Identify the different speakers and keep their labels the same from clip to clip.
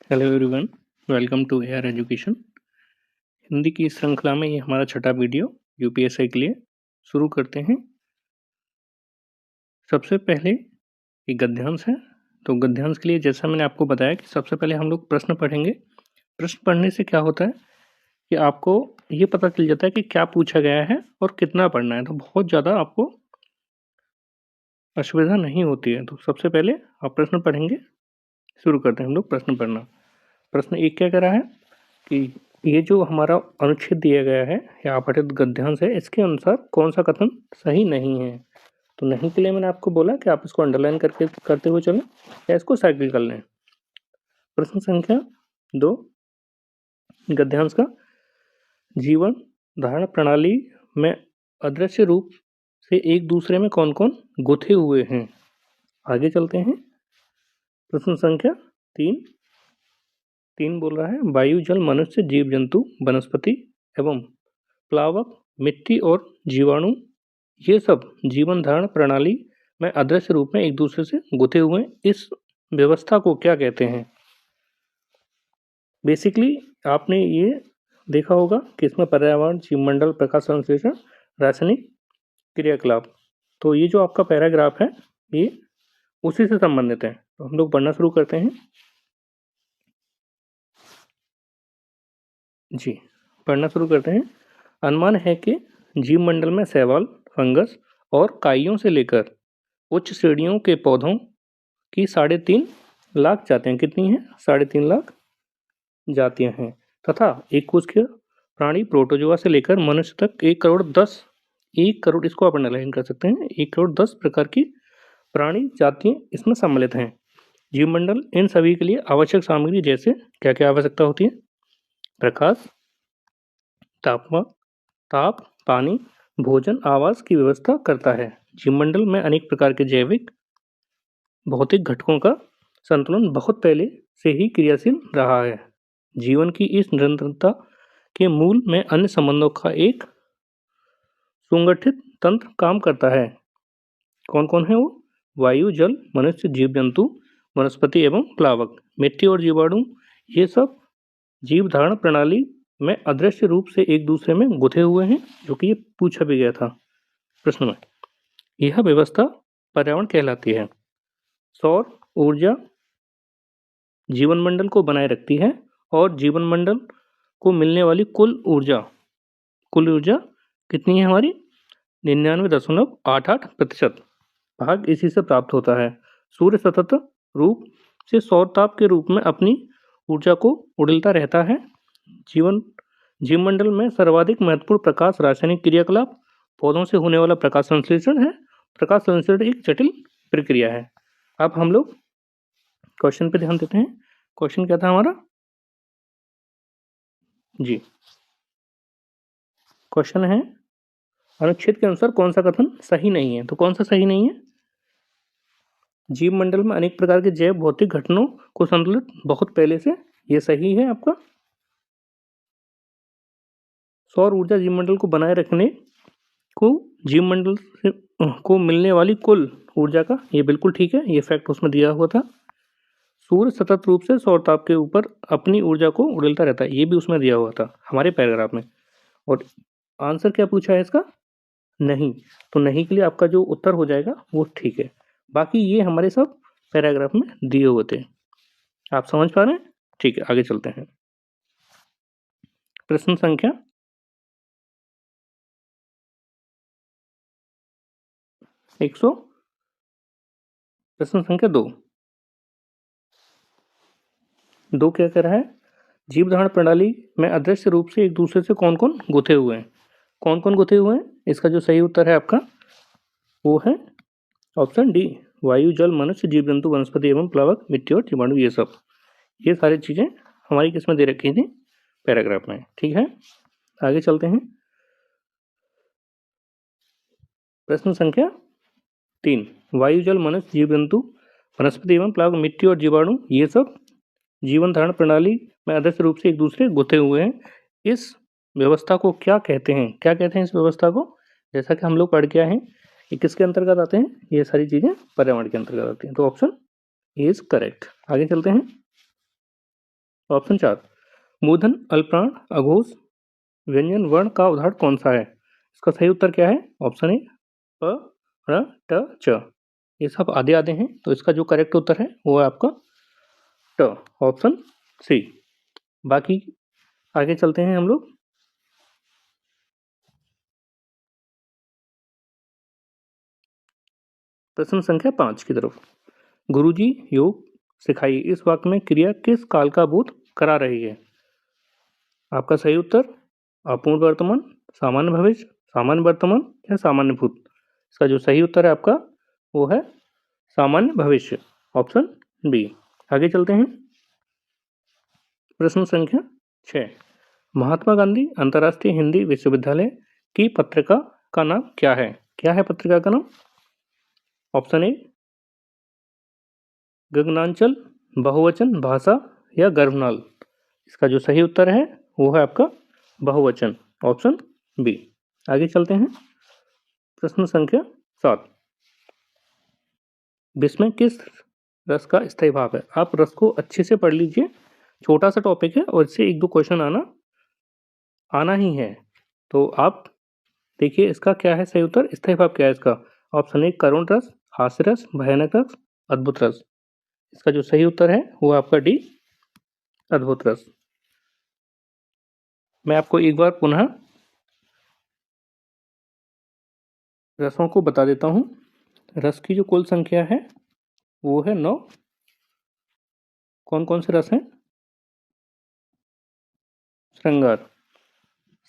Speaker 1: Hello everyone, welcome to AR education. Hindi की इस श्रृंखला में ये हमारा छठा वीडियो यूपीएससी के लिए शुरू करते हैं। सबसे पहले ये गद्यांश है। तो गद्यांश के लिए जैसा मैंने आपको बताया कि सबसे पहले हम लोग प्रश्न पढ़ेंगे। प्रश्न पढ़ने से क्या होता है कि आपको ये पता चल जाता है कि क्या पूछा गया है और कितना पढ़ना है, तो बहुत ज़्यादा आपको असुविधा नहीं होती है। तो सबसे पहले आप प्रश्न पढ़ेंगे। शुरू करते हैं हम लोग प्रश्न पढ़ना। प्रश्न एक क्या कह रहा है कि ये जो हमारा अनुच्छेद दिया गया है या अपठित गद्यांश है, इसके अनुसार कौन सा कथन सही नहीं है। तो नहीं के लिए मैंने आपको बोला कि आप इसको अंडरलाइन करके करते हुए चलें या इसको साइकिल कर लें। प्रश्न संख्या 2 गद्यांश का जीवन धारण प्रणाली में अदृश्य रूप से एक दूसरे में कौन कौन गुथे हुए हैं। आगे चलते हैं। प्रश्न संख्या 3 बोल रहा है वायु जल मनुष्य जीव जंतु वनस्पति एवं प्लावक मिट्टी और जीवाणु ये सब जीवन धारण प्रणाली में अदृश्य रूप में एक दूसरे से गुथे हुए इस व्यवस्था को क्या कहते हैं। बेसिकली आपने ये देखा होगा कि इसमें पर्यावरण जीवमंडल प्रकाश संश्लेषण रासायनिक क्रियाकलाप, तो ये जो आपका पैराग्राफ है ये उसी से संबंधित है। तो हम लोग पढ़ना शुरू करते हैं। जी पढ़ना शुरू करते हैं। अनुमान है कि जीवमंडल में शैवाल फंगस और काइयों से लेकर उच्च श्रेणियों के पौधों की 3.5 लाख जातियां कितनी हैं 3.5 लाख जातियां हैं तथा एक कोशिकीय प्राणी प्रोटोजोआ से लेकर मनुष्य तक 1 करोड़ इसको आप अंडरलाइन कर सकते हैं 1 करोड़ 10 प्रकार की प्राणी जातियां इसमें सम्मिलित हैं। जीवमंडल इन सभी के लिए आवश्यक सामग्री जैसे क्या क्या आवश्यकता होती है प्रकाश तापमान ताप पानी भोजन आवास की व्यवस्था करता है। जीवमंडल में अनेक प्रकार के जैविक भौतिक घटकों का संतुलन बहुत पहले से ही क्रियाशील रहा है। जीवन की इस निरंतरता के मूल में अन्य संबंधों का एक सुगठित तंत्र काम करता है। कौन कौन है वो वायु जल मनुष्य जीव जंतु वनस्पति एवं प्लावक मिट्टी और जीवाणु ये सब जीव धारण प्रणाली में अदृश्य रूप से एक दूसरे में गुथे हुए हैं, जो कि ये पूछा भी गया था प्रश्न में। यह व्यवस्था पर्यावरण कहलाती है। सौर ऊर्जा जीवन मंडल को बनाए रखती है और जीवन मंडल को मिलने वाली कुल ऊर्जा कितनी है हमारी 99.88% भाग इसी से प्राप्त होता है। सूर्य सतत रूप से सौर ताप के रूप में अपनी ऊर्जा को उड़ेलता रहता है। जीवमंडल में सर्वाधिक महत्वपूर्ण प्रकाश रासायनिक क्रियाकलाप पौधों से होने वाला प्रकाश संश्लेषण है। प्रकाश संश्लेषण एक जटिल प्रक्रिया है। अब हम लोग क्वेश्चन पे ध्यान देते हैं। क्वेश्चन क्या था हमारा जी क्वेश्चन है अनुच्छेद के अनुसार कौन सा कथन सही नहीं है। तो कौन सा सही नहीं है जीवमंडल में अनेक प्रकार के जैव भौतिक घटनों को संतुलित बहुत पहले से ये सही है आपका। सौर ऊर्जा जीवमंडल को बनाए रखने को जीवमंडल से को मिलने वाली कुल ऊर्जा का ये बिल्कुल ठीक है, ये फैक्ट उसमें दिया हुआ था। सूर्य सतत रूप से सौर ताप के ऊपर अपनी ऊर्जा को उड़ेलता रहता है, ये भी उसमें दिया हुआ था हमारे पैराग्राफ में। और आंसर क्या पूछा है इसका नहीं, तो नहीं के लिए आपका जो उत्तर हो जाएगा वो ठीक है। बाकी ये हमारे सब पैराग्राफ में दिए हुए थे, आप समझ पा रहे हैं। ठीक है आगे चलते हैं। प्रश्न संख्या 100 प्रश्न संख्या 2 क्या कह रहा है जीव धारण प्रणाली में अदृश्य रूप से एक दूसरे से कौन कौन गुथे हुए हैं। कौन कौन गुथे हुए हैं, इसका जो सही उत्तर है आपका वो है ऑप्शन डी वायु जल मनुष्य जीव जंतु वनस्पति एवं प्लावक मिट्टी और जीवाणु ये सब। ये सारी चीजें हमारी किसमें दे रखी थी पैराग्राफ में। ठीक है आगे चलते हैं। प्रश्न संख्या 3 वायु जल मनुष्य जीव जंतु वनस्पति एवं प्लावक मिट्टी और जीवाणु ये सब जीवन धारण प्रणाली में आदर्श रूप से एक दूसरे गुथे हुए हैं। इस व्यवस्था को क्या कहते हैं, क्या कहते हैं इस व्यवस्था को। जैसा कि हम लोग पढ़ के आए हैं ये किसके अंतर्गत आते हैं, ये सारी चीजें पर्यावरण के अंतर्गत आती हैं। तो ऑप्शन ए इज करेक्ट। आगे चलते हैं। ऑप्शन 4 मूर्धन अल्पप्राण अघोष व्यंजन वर्ण का उदाहरण कौन सा है? इसका सही उत्तर क्या है? ऑप्शन ए प र ट च। ये सब आधे आधे हैं, तो इसका जो करेक्ट उत्तर है वो है आपका ट, ऑप्शन सी। बाकी आगे चलते हैं हम लोग प्रश्न संख्या 5 की तरफ। गुरुजी योग सिखाइए, इस वाक्य में क्रिया किस काल का बोध करा रही है? आपका सही उत्तर अपूर्ण वर्तमान, सामान्य भविष्य, सामान्य वर्तमान या सामान्य भूत। इसका जो सही उत्तर है आपका वो है सामान्य भविष्य, ऑप्शन बी। आगे चलते हैं प्रश्न संख्या 6। महात्मा गांधी अंतर्राष्ट्रीय हिंदी विश्वविद्यालय की पत्रिका का नाम क्या है? क्या है पत्रिका का नाम? ऑप्शन ए गगनांचल, बहुवचन, भाषा या गर्भनाल। इसका जो सही उत्तर है वो है आपका बहुवचन, ऑप्शन बी। आगे चलते हैं प्रश्न संख्या 7। विस्मय किस रस का स्थायी भाव है? आप रस को अच्छे से पढ़ लीजिए, छोटा सा टॉपिक है और इससे एक दो क्वेश्चन आना ही है। तो आप देखिए इसका क्या है सही उत्तर, स्थायी भाव क्या है इसका? ऑप्शन ए करुण रस, हास्य रस, भयानक रस, अद्भुत रस। इसका जो सही उत्तर है वो आपका डी अद्भुत रस। मैं आपको एक बार पुनः रसों को बता देता हूं। रस की जो कुल संख्या है वो है 9। कौन कौन से रस हैं? श्रृंगार।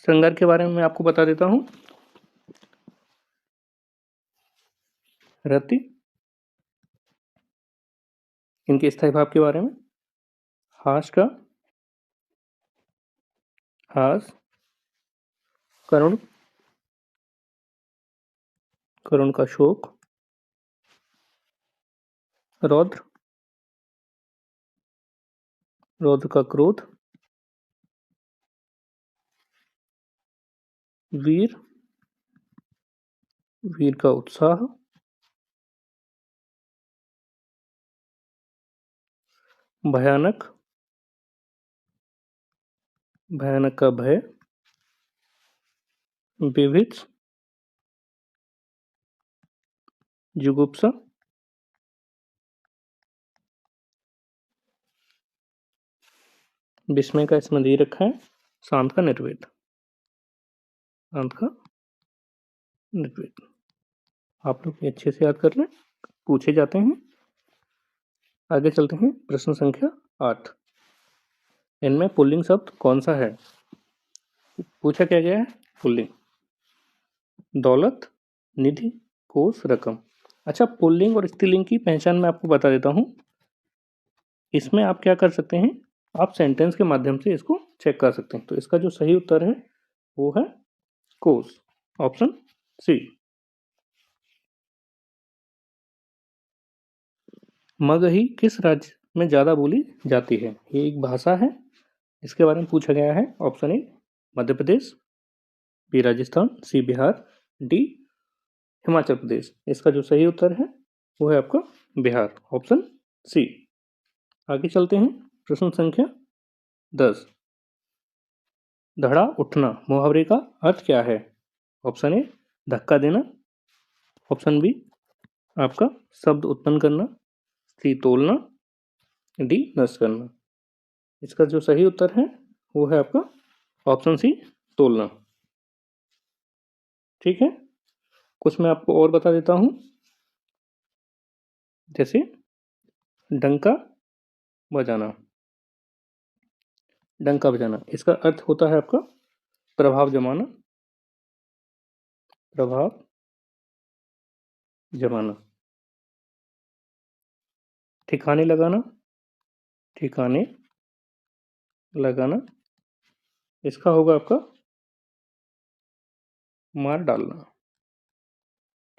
Speaker 1: श्रृंगार के बारे में मैं आपको बता देता हूं। रति, इनके स्थायी भाव के बारे में। हास का हास, करुण, करुण का शोक, रौद्र, रौद्र का क्रोध, वीर, वीर का उत्साह, भयानक, भयानक का भय, विविध, जुगुप्सा, विस्मय का इसमें दे रखा है शांत का निर्वेद, शांत का निर्वेद। आप लोग अच्छे से याद कर लें, पूछे जाते हैं। आगे चलते हैं प्रश्न संख्या 8। इनमें पुल्लिंग शब्द कौन सा है? पूछा क्या गया है? पुल्लिंग। दौलत, निधि, कोष, रकम। अच्छा, पुल्लिंग और स्त्रीलिंग की पहचान मैं आपको बता देता हूं। इसमें आप क्या कर सकते हैं, आप सेंटेंस के माध्यम से इसको चेक कर सकते हैं। तो इसका जो सही उत्तर है वो है कोष, ऑप्शन सी। मगही किस राज्य में ज्यादा बोली जाती है? ये एक भाषा है, इसके बारे में पूछा गया है। Option A Madhya Pradesh, B Rajasthan, C Bihar, D Himachal Pradesh. इसका जो सही उत्तर है वो है आपका बिहार, ऑप्शन सी। आगे चलते हैं प्रश्न संख्या 10। धड़ा उठना मुहावरे का अर्थ क्या है? ऑप्शन ए धक्का देना, ऑप्शन बी आपका शब्द उत्पन्न करना, सी तोलना, डी नष्ट करना। इसका जो सही उत्तर है वो है आपका ऑप्शन सी तोलना। ठीक है, कुछ मैं आपको और बता देता हूं। जैसे डंका बजाना, डंका बजाना इसका अर्थ होता है आपका प्रभाव जमाना, प्रभाव जमाना। ठिकाने लगाना, ठिकाने लगाना इसका होगा आपका मार डालना।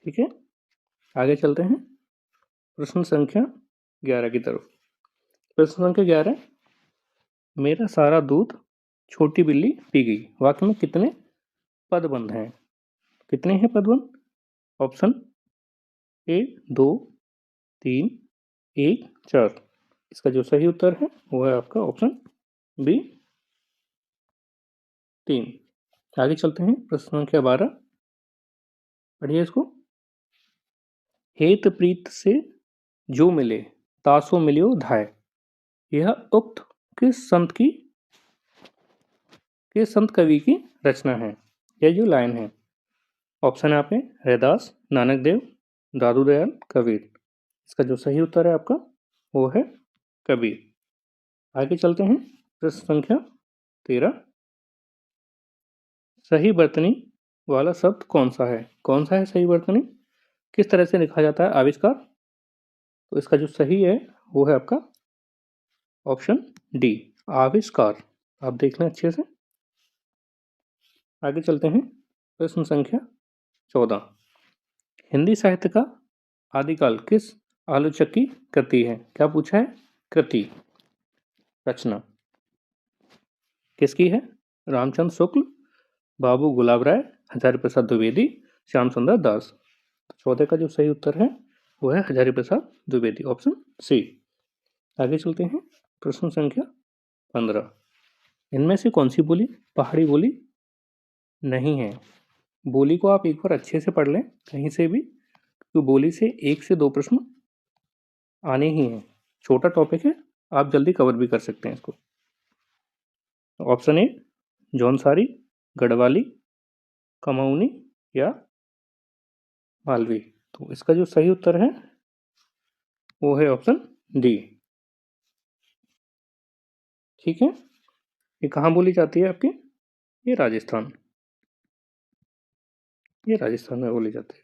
Speaker 1: ठीक है, आगे चलते हैं प्रश्न संख्या 11 की तरफ। प्रश्न संख्या 11। मेरा सारा दूध छोटी बिल्ली पी गई, वाक्य में कितने पदबंध हैं? कितने हैं पदबंध? Option A 2, 3, 1, 4। इसका जो सही उत्तर है वो है आपका ऑप्शन बी 3। आगे चलते हैं प्रश्न संख्या 12। पढ़िए इसको। हेत प्रीत से जो मिले तासो मिलियो धाय। यह उक्त किस संत कवि की रचना है? यह जो लाइन है, ऑप्शन है आप में रैदास, नानक देव, दादू दयाल, कबीर। इसका जो सही उत्तर है आपका वो है कबीर। आगे चलते हैं प्रश्न संख्या 13। सही वर्तनी वाला शब्द कौन सा है? कौन सा है सही वर्तनी? किस तरह से लिखा जाता है आविष्कार? तो इसका जो सही है वो है आपका ऑप्शन डी, आविष्कार। आप देख लें अच्छे से। आगे चलते हैं प्रश्न संख्या 14। हिंदी साहित्य का आदिकाल किस आलोचक की कृति है? क्या पूछा है? कृति, रचना किसकी है? रामचंद्र शुक्ल, बाबू गुलाब राय, हजारी प्रसाद द्विवेदी, श्याम सुंदर दास। 14 का जो सही उत्तर है वो है हजारी प्रसाद द्विवेदी, ऑप्शन सी। आगे चलते हैं प्रश्न संख्या 15। इनमें से कौन सी बोली पहाड़ी बोली नहीं है? बोली को आप एक बार अच्छे से पढ़ लें कहीं से भी, तो बोली से 1 से 2 प्रश्न आने ही हैं। छोटा टॉपिक है, आप जल्दी कवर भी कर सकते हैं इसको। ऑप्शन ए जौनसारी, गढ़वाली, कमाऊनी या मालवी। तो इसका जो सही उत्तर है वो है ऑप्शन डी। ठीक है, ये कहाँ बोली जाती है आपकी? ये राजस्थान, ये राजस्थान में बोली जाती है।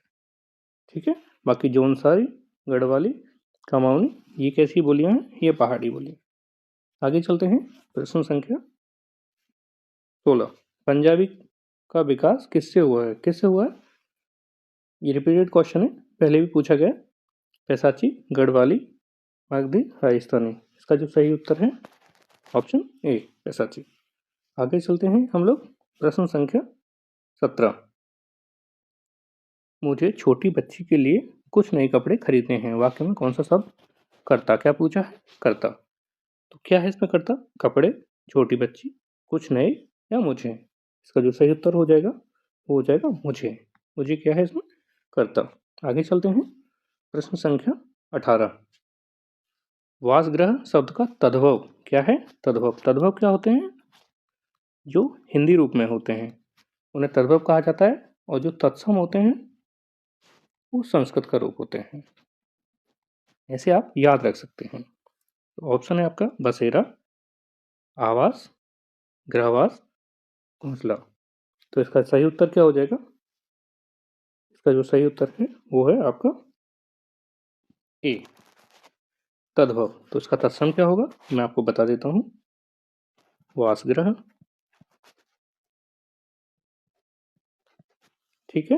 Speaker 1: ठीक है, बाकी जौनसारी, गढ़वाली, कमाऊनी ये कैसी बोलियां हैं? ये पहाड़ी बोली। आगे चलते हैं प्रश्न संख्या 16। पंजाबी का विकास किससे हुआ है? किससे हुआ है? ये रिपीटेड क्वेश्चन है, पहले भी पूछा गया। पैसाची, गढ़वाली, मगधी, राजस्थानी। इसका जो सही उत्तर है ऑप्शन ए, पैसाची। आगे चलते हैं हम लोग प्रश्न संख्या 17। मुझे छोटी बच्ची के लिए कुछ नए कपड़े खरीदने हैं। वाक्य में कौन सा शब्द कर्ता? क्या पूछा है? कर्ता। तो क्या है इसमें कर्ता? कपड़े, छोटी बच्ची, कुछ नए या मुझे। इसका जो सही उत्तर हो जाएगा वो हो जाएगा मुझे। मुझे क्या है इसमें? कर्ता। आगे चलते हैं प्रश्न संख्या 18। वासगृह शब्द का तद्भव क्या है? तद्भव। तद्भव क्या होते हैं? जो हिंदी रूप में होते हैं उन्हें तद्भव कहा जाता है, और जो तत्सम होते हैं वो संस्कृत का रूप होते हैं। ऐसे आप याद रख सकते हैं। तो ऑप्शन है आपका बसेरा, आवास, गृहवास, घोंसला। तो इसका सही उत्तर क्या हो जाएगा? इसका जो सही उत्तर है वो है आपका ए, तद्भव। तो इसका तत्सम क्या होगा मैं आपको बता देता हूँ। वासगृह। ठीक है,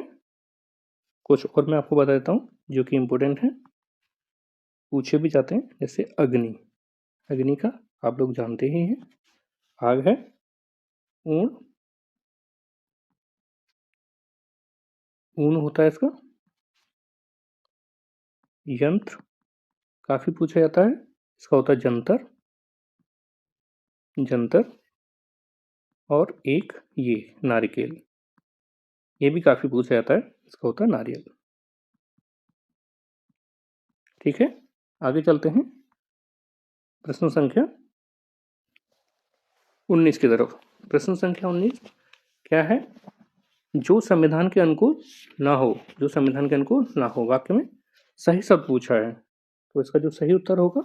Speaker 1: कुछ और मैं आपको बता देता हूँ जो कि इम्पोर्टेंट है, पूछे भी जाते हैं। जैसे अग्नि, अग्नि का आप लोग जानते ही हैं, आग है। ऊण, ऊन होता है इसका। यंत्र काफी पूछा जाता है, इसका होता है जंतर, जंतर। और एक ये नारिकेल, ये भी काफी पूछा जाता है, इसका होता है नारियल। ठीक है, आगे चलते हैं प्रश्न संख्या 19 की तरफ। प्रश्न संख्या 19 क्या है? जो संविधान के अनुकूल ना हो, जो संविधान के अनुकूल ना हो। वाक्य में सही शब्द पूछा है, तो इसका जो सही उत्तर होगा,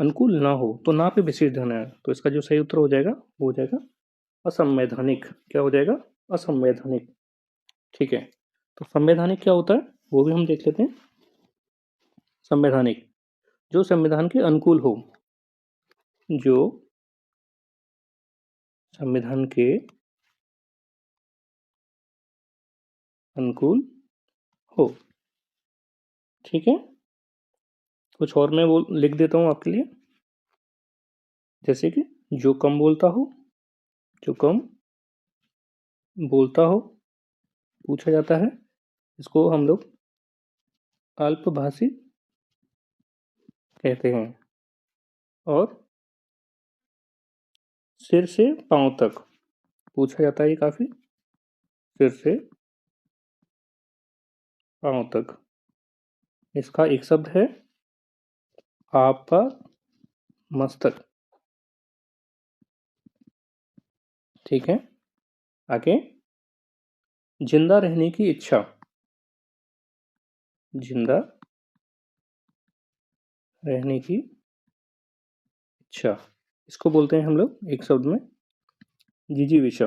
Speaker 1: अनुकूल ना हो तो ना पे विशेष ध्यान है, तो इसका जो सही उत्तर हो जाएगा वो हो जाएगा असंवैधानिक। क्या हो जाएगा? असंवैधानिक। ठीक है, तो संवैधानिक क्या होता है वो भी हम देख लेते हैं। संवैधानिक जो संविधान के अनुकूल हो, जो संविधान के अनुकूल हो। ठीक है, कुछ और मैं वो लिख देता हूँ आपके लिए। जैसे कि जो कम बोलता हो, जो कम बोलता हो पूछा जाता है, इसको हम लोग अल्पभाषी कहते हैं। और सिर से पांव तक पूछा जाता है ये काफी। सिर से पांव तक, इसका एक शब्द है आपात मस्तक। ठीक है, आगे जिंदा रहने की इच्छा। जिंदा रहने की इच्छा, इसको बोलते हैं हम लोग एक शब्द में जिजीविषा।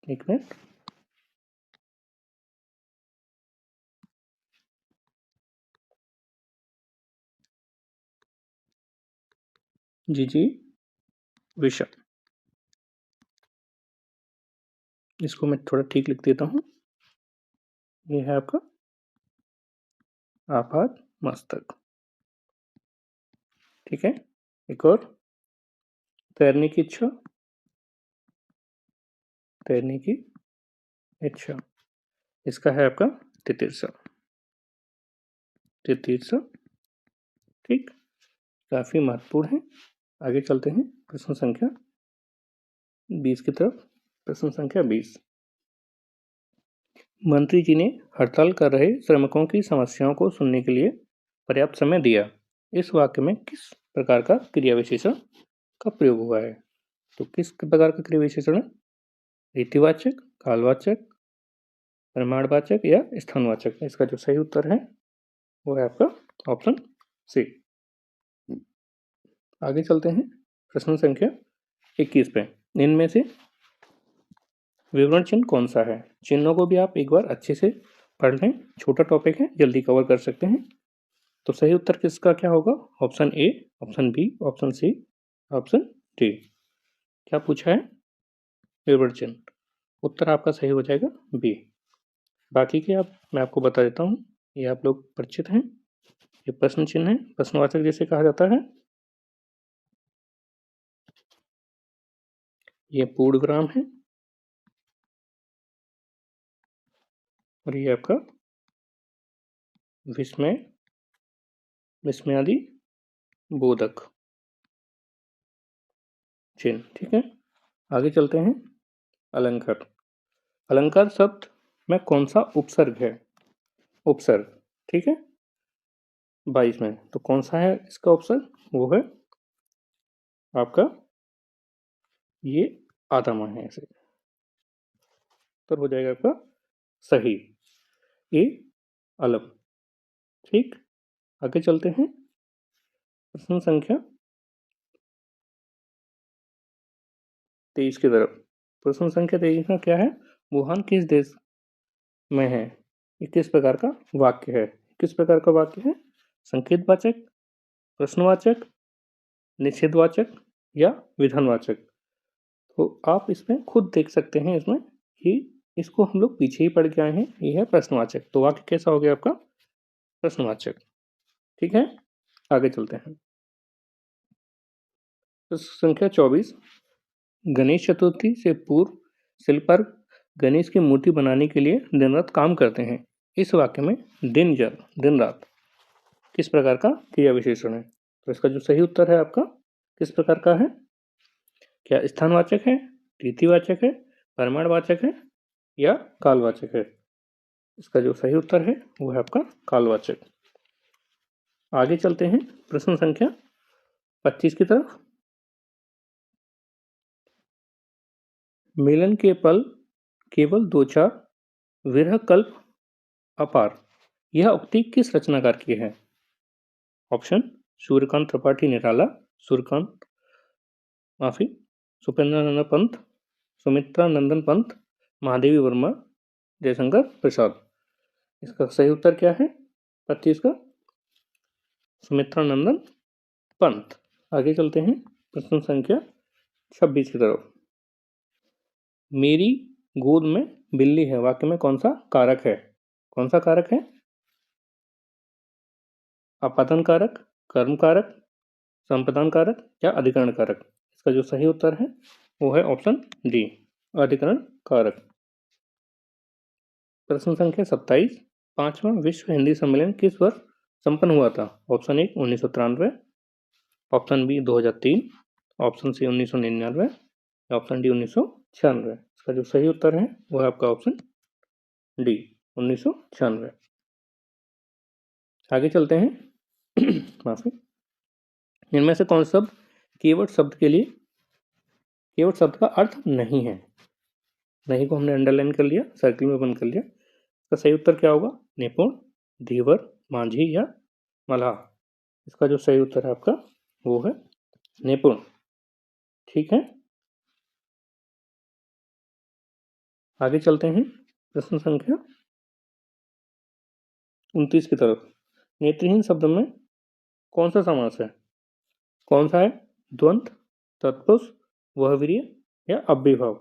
Speaker 1: एक मिनट, जिजीविषा, इसको मैं थोड़ा ठीक लिख देता हूँ। ये है आपका आपात मस्तक। ठीक है, एक और तैरने की इच्छा। तैरने की इच्छा, इसका है आपका तितीर्षा। तितीर्षा, ठीक, काफी महत्वपूर्ण है। आगे चलते हैं प्रश्न संख्या 20 की तरफ। प्रश्न संख्या 20, मंत्री जी ने हड़ताल कर रहे श्रमिकों की समस्याओं को सुनने के लिए पर्याप्त समय दिया। इस वाक्य में किस प्रकार का क्रिया विशेषण का प्रयोग हुआ है? तो किस प्रकार का क्रिया विशेषण है? रीतिवाचक, कालवाचक, परिमाणवाचक या स्थानवाचक? इसका जो सही उत्तर है वो है आपका ऑप्शन सी। आगे चलते हैं प्रश्न संख्या 21 पे। इनमें से विवरण चिन्ह कौन सा है? चिन्हों को भी आप एक बार अच्छे से पढ़ लें, छोटा टॉपिक है, जल्दी कवर कर सकते हैं। तो सही उत्तर किसका क्या होगा? Option A, option B, option C, option D. क्या पूछा है? विवरण चिन्ह। उत्तर आपका सही हो जाएगा बी। बाकी के मैं आपको बता देता हूँ, ये आप लोग परिचित हैं। ये प्रश्न चिन्ह है, प्रश्नवाचक जिसे कहा जाता है। ये पूर्ण विराम है और ये आपका विस्मय, विस्मयादि बोधक चिन्ह। ठीक है, आगे चलते हैं। अलंकार। अलंकार शब्द में कौन सा उपसर्ग है? उपसर्ग, ठीक है, 22 में तो कौन सा है इसका उपसर्ग? वो है आपका ये आदमा है, ऐसे तो हो जाएगा आपका सही ये अलम। ठीक, आगे चलते हैं प्रश्न संख्या 23 की तरफ। प्रश्न संख्या 23 का क्या है? वुहान किस देश में है? ये किस प्रकार का वाक्य है? किस प्रकार का वाक्य है? संकेतवाचक, प्रश्नवाचक, निषेधवाचक या विधानवाचक? तो आप इसमें खुद देख सकते हैं इसमें कि इसको हम लोग पीछे ही पढ़ के आए हैं। ये है प्रश्नवाचक, तो वाक्य कैसा हो गया आपका? प्रश्नवाचक। ठीक है, आगे चलते हैं। प्रश्न संख्या 24, गणेश चतुर्थी से पूर्व शिल्पकार गणेश की मूर्ति बनाने के लिए दिन रात काम करते हैं। इस वाक्य में दिन रात किस प्रकार का क्रिया विशेषण है? तो इसका जो सही उत्तर है आपका किस प्रकार का है? क्या स्थानवाचक है, रीतिवाचक है, परिमाणवाचक है या कालवाचक है? इसका जो सही उत्तर है वो है आपका कालवाचक। आगे चलते हैं प्रश्न संख्या 25 की तरफ। मिलन के पल केवल दो चार, विरह कल्प अपार, यह उक्ति किस रचनाकार की है? ऑप्शन सूर्यकांत त्रिपाठी निराला, सूर्यकांत माफी सुपेंद्रानंद पंत, सुमित्रा नंदन पंत, महादेवी वर्मा, जयशंकर प्रसाद। इसका सही उत्तर क्या है 25 का? सुमित्रा नंदन पंत। आगे चलते हैं प्रश्न संख्या 26 की तरफ। मेरी गोद में बिल्ली है वाक्य में कौन सा कारक है? कौन सा कारक है? आपादन कारक, कर्म कारक, संप्रदान कारक या अधिकरण कारक? इसका जो सही उत्तर है वो है ऑप्शन डी, अधिकरण कारक। प्रश्न संख्या 27, पांचवा विश्व हिंदी सम्मेलन किस वर्ष संपन्न हुआ था? Option A 1993, option B 2003, option C 1999, option D 1996। इसका जो सही उत्तर है वो है आपका ऑप्शन डी 1996। आगे चलते हैं। माफी। इनमें से कौन सा कीवर्ड शब्द के लिए कीवर्ड शब्द का अर्थ नहीं है? नहीं को हमने अंडरलाइन कर लिया, सर्किल में बंद कर लिया। इसका सही उत्तर क्या होगा? निपुण, धीवर, मांझी या मल्लाह। इसका जो सही उत्तर है आपका वो है निपुण। ठीक है, आगे चलते हैं प्रश्न संख्या 29 की तरफ। नेत्रहीन शब्द में कौन सा समास है? कौन सा है? द्वंद्व, तत्पुरुष, वहवीर्य या अव्ययभाव।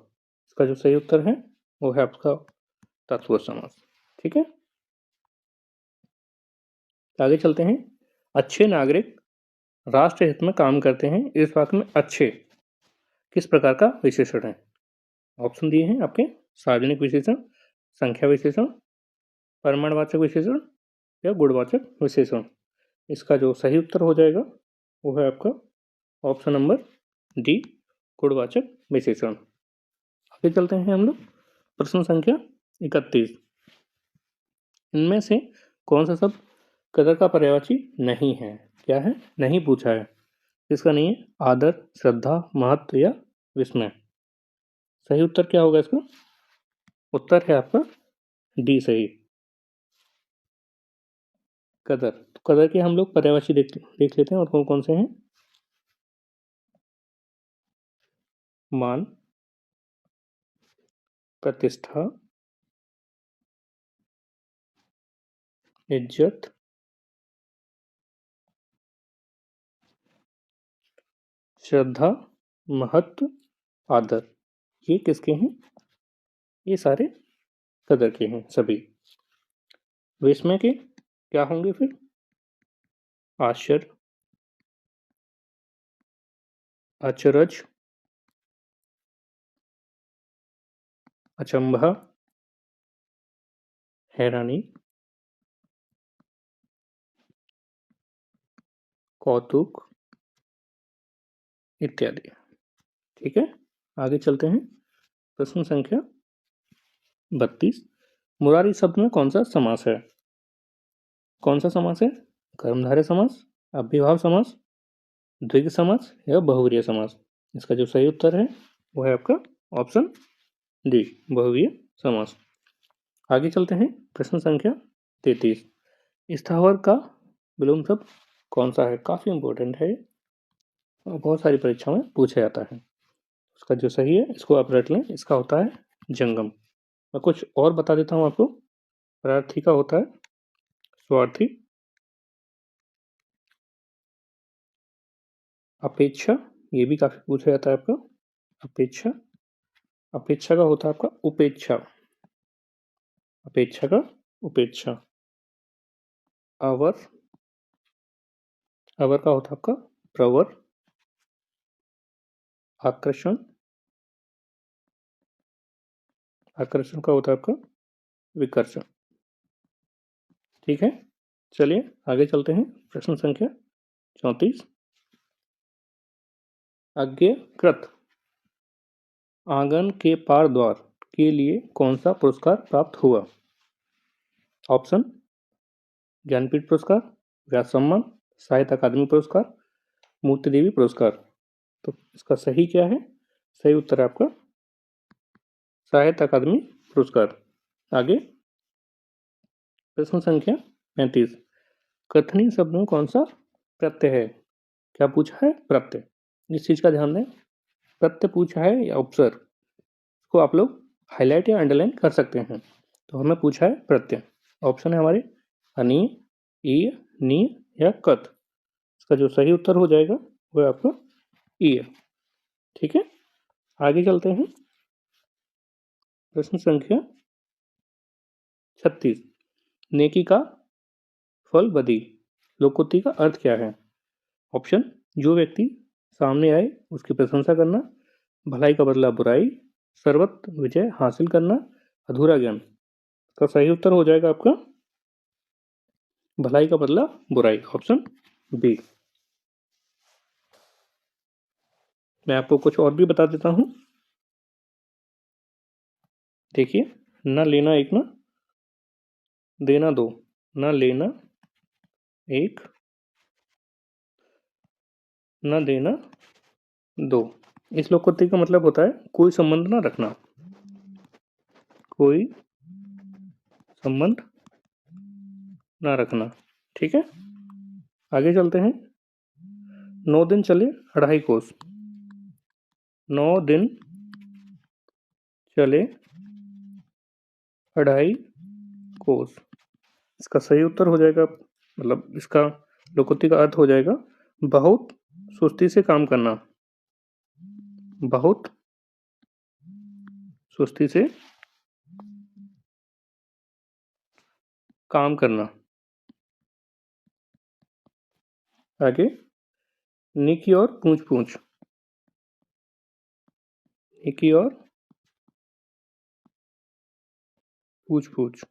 Speaker 1: इसका जो सही उत्तर है वो है आपका तत्पुरुष समास। ठीक है, आगे चलते हैं। अच्छे नागरिक राष्ट्र हित में काम करते हैं, इस वाक्य में अच्छे किस प्रकार का विशेषण है? ऑप्शन दिए हैं आपके। सार्वजनिक विशेषण, संख्या विशेषण, परिमाणवाचक विशेषण या गुणवाचक विशेषण। इसका जो सही उत्तर हो जाएगा वो है आपका ऑप्शन नंबर डी, गुणवाचक विशेषण। आगे चलते हैं हम लोग प्रश्न संख्या 31। इनमें से कौन सा शब्द कदर का पर्यायवाची नहीं है? क्या है? नहीं पूछा है। इसका नहीं है आदर, श्रद्धा, महत्व या विस्मय। सही उत्तर क्या होगा इसका? उत्तर है आपका डी सही, कदर। तो कदर के हम लोग पर्यायवाची देख लेते हैं और कौन कौन से हैं। मान, प्रतिष्ठा, इज्जत, श्रद्धा, महत्व, आदर। ये किसके हैं? ये सारे कदर के हैं सभी। विस्मय के क्या होंगे फिर? आश्चर्य, अचरज, अचंभा, हैरानी, कौतुक इत्यादि। ठीक है, आगे चलते हैं प्रश्न संख्या 32। मुरारी शब्द में कौन सा समास है? कौन सा समास है? कर्मधारय समास, अव्ययभाव समास, द्विग समास या बहुव्रीहि समास। इसका जो सही उत्तर है वो है आपका ऑप्शन डी, बहुव्रीहि समास। आगे चलते हैं प्रश्न संख्या 33। स्थावर का विलोम शब्द कौन सा है? काफी इंपॉर्टेंट है और बहुत सारी परीक्षाओं में पूछा जाता है। उसका जो सही है इसको आप रट लें, इसका होता है जंगम। मैं कुछ और बता देता हूँ आपको। प्रार्थी का होता है स्वार्थी, अपेक्षा, ये भी काफी पूछा जाता है आपका, अपेक्षा। अपेक्षा का होता है आपका उपेक्षा, अपेक्षा का उपेक्षा। अवर, अवर का होता है आपका प्रवर। आकर्षण, आकर्षण का होता है आपका विकर्षण। ठीक है, चलिए आगे चलते हैं प्रश्न संख्या 34। अज्ञकृत आंगन के पार द्वार के लिए कौन सा पुरस्कार प्राप्त हुआ? ऑप्शन: ज्ञानपीठ पुरस्कार, व्यास सम्मान, साहित्य अकादमी पुरस्कार, मूर्ति देवी पुरस्कार। तो इसका सही क्या है? सही उत्तर है आपका साहित्य अकादमी पुरस्कार। आगे प्रश्न संख्या 35। कथनी शब्द में कौन सा प्रत्यय है? क्या पूछा है? प्रत्यय। इस चीज का ध्यान दें, प्रत्यय पूछा है या उपसर्ग, को आप लोग हाईलाइट या अंडरलाइन कर सकते हैं। तो हमें पूछा है प्रत्यय। ऑप्शन है हमारे अनीय, ईय, नीय या कथ। इसका जो सही उत्तर हो जाएगा वो है आपका ईय। ठीक है, आगे चलते हैं प्रश्न संख्या 36। नेकी का फल बदी, लोकोक्ति का अर्थ क्या है? ऑप्शन: जो व्यक्ति सामने आए उसकी प्रशंसा करना, भलाई का बदला बुराई, सर्वत्र विजय हासिल करना, अधूरा ज्ञान। का सही उत्तर हो जाएगा आपका भलाई का बदला बुराई, ऑप्शन बी। मैं आपको कुछ और भी बता देता हूँ। देखिए, न लेना एक न देना दो, न लेना एक न देना दो। इस लोकोक्ति का मतलब होता है कोई संबंध ना रखना, कोई संबंध ना रखना। ठीक है, आगे चलते हैं। 9 दिन चले 2.5 कोस। 9 दिन चले 2.5 कोस। इसका सही उत्तर हो जाएगा, मतलब इसका लोकोक्ति का अर्थ हो जाएगा बहुत सुस्ती से काम करना, बहुत सुस्ती से काम करना। आगे, नी की और पूछ पूछ, नी की और पूछ पूछ।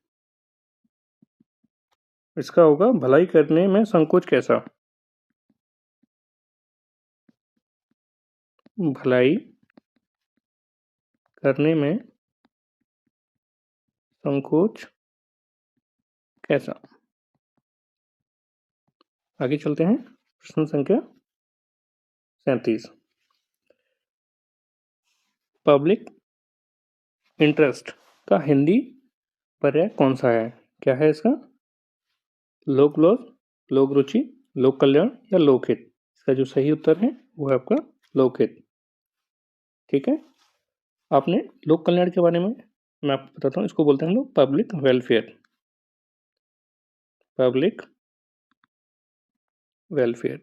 Speaker 1: इसका होगा भलाई करने में संकोच कैसा। भलाई करने में संकोच कैसा। आगे चलते हैं, प्रश्न संख्या 37। पब्लिक इंटरेस्ट का हिंदी पर्याय कौन सा है? क्या है इसका? लोक लोक, लोक रुचि, लोक कल्याण या लोकहित। इसका जो सही उत्तर है वो है आपका लोकहित। ठीक है, आपने लोक कल्याण के बारे में मैं आपको बताता हूँ, इसको बोलते हैं हम लोग पब्लिक वेलफेयर। पब्लिक वेलफेयर,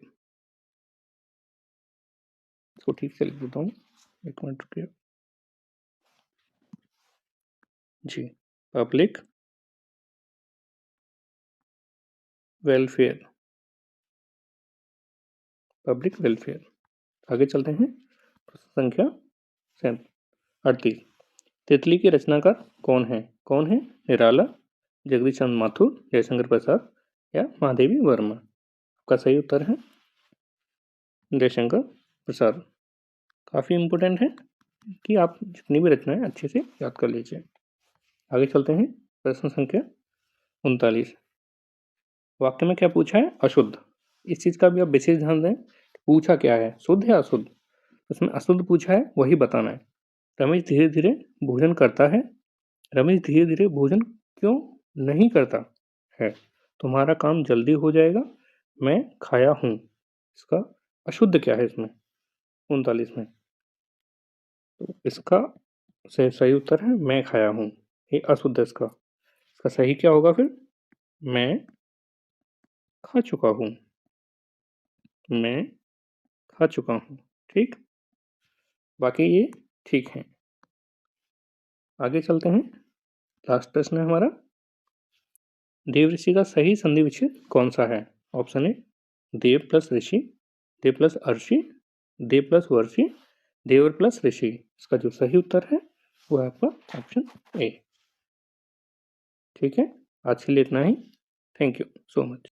Speaker 1: इसको ठीक से लिख देता हूँ, एक मिनट रुकिए जी। Public welfare, public welfare. आगे चलते हैं, प्रश्न संख्या 38। तितली के रचनाकार कौन है? कौन है? निराला, जगदीश चंद्र माथुर, जयशंकर प्रसाद या महादेवी वर्मा। आपका सही उत्तर है जयशंकर प्रसाद। काफ़ी इम्पोर्टेंट है कि आप जितनी भी रचनाएं अच्छे से याद कर लीजिए। आगे चलते हैं, प्रश्न संख्या 39। वाक्य में क्या पूछा है? अशुद्ध। इस चीज़ का भी आप विशेष ध्यान दें, पूछा क्या है, शुद्ध या अशुद्ध। उसमें अशुद्ध पूछा है, वही बताना है। रमेश धीरे धीरे भोजन करता है। रमेश धीरे धीरे भोजन क्यों नहीं करता है? तुम्हारा काम जल्दी हो जाएगा, मैं खाया हूँ। इसका अशुद्ध क्या है इसमें 39 में? तो इसका सही उत्तर है मैं खाया हूँ, ये अशुद्ध है इसका। इसका सही क्या होगा फिर? मैं खा चुका हूँ, मैं खा चुका हूँ। ठीक, बाकी ये ठीक है। आगे चलते हैं, लास्ट प्रश्न है हमारा। देव ऋषि का सही संधि विच्छेद कौन सा है? ऑप्शन ए देव प्लस ऋषि, देव प्लस अर्षि, देव प्लस वर्षि, देवर प्लस ऋषि। इसका जो सही उत्तर है वो है आपका ऑप्शन ए। ठीक है, आज के लिए इतना ही। Thank you so much.